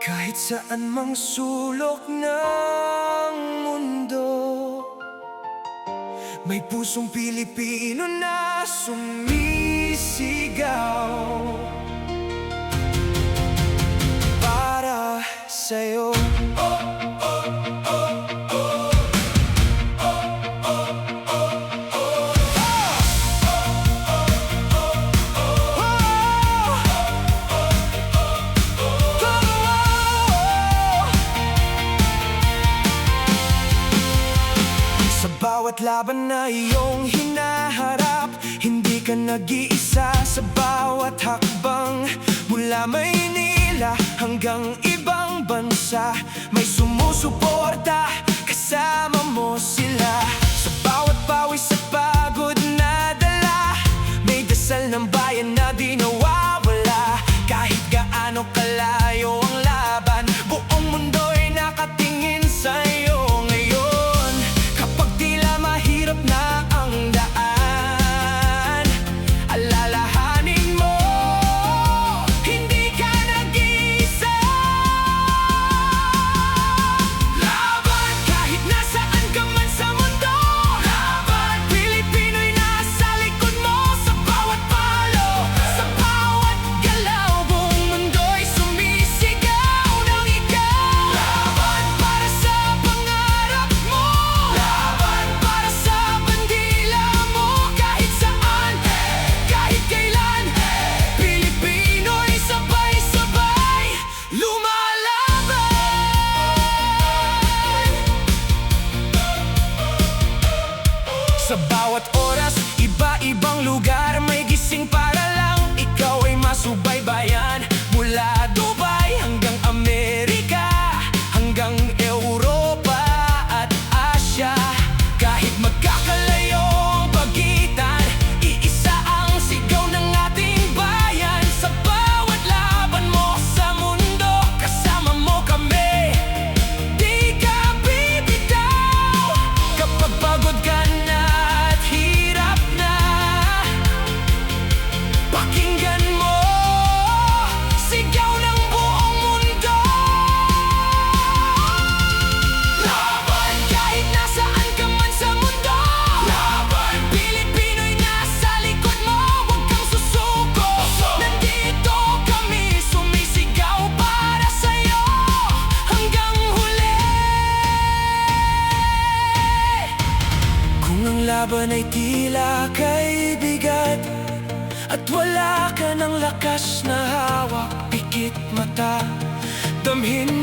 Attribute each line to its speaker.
Speaker 1: Kahit saan mang sulok ng mundo, may pusong Pilipino na sumisigaw para sa'yo. Bawat laban na iyong hinaharap, hindi ka nag-iisa sa bawat hakbang. Mula Maynila hanggang ibang bansa, may sumusuporta, kasama mo sila. Sa bawat pawis at pagod na dala, may dasal ng bayan na di nawawala. Kahit gaano kalayo ang laban, buong mundo'y nakatingin sa'yo. Na ang daan, alalahanin mo, hindi ka nag-iisa. Laban kahit nasaan ka man sa mundo, laban Pilipino'y nasa likod mo. Sa bawat palo, sa bawat galaw, buong mundo'y sumisigaw ng ikaw. Laban para sa pangarap mo, laban para sa bandila mo. Kahit saan, kahit kailan, Pilipino'y sabay-sabay lumalaban. Sa bawat oras, iba-ibang lugar, may gising para lang ikaw ay masubaybayan. Mula Dubai hanggang Amerika, hanggang Europa at Asia. Kahit magkakalayo ang pagitan, iisa ang sigaw ng ating bayan. Sa bawat laban mo sa mundo, kasama mo kami, di ka bibitaw. Kapag pagod ka na at hirap na, pakinggan mo sigaw ng buong mundo. Laban kahit nasaan ka man sa mundo, laban Pilipino'y nasa likod mo. Huwag kang susuko, nandito kami sumisigaw para sa'yo hanggang huli. Kung ang laban ay tila kay bigat at wala ka ng lakas na hawak, pikit mata, damhin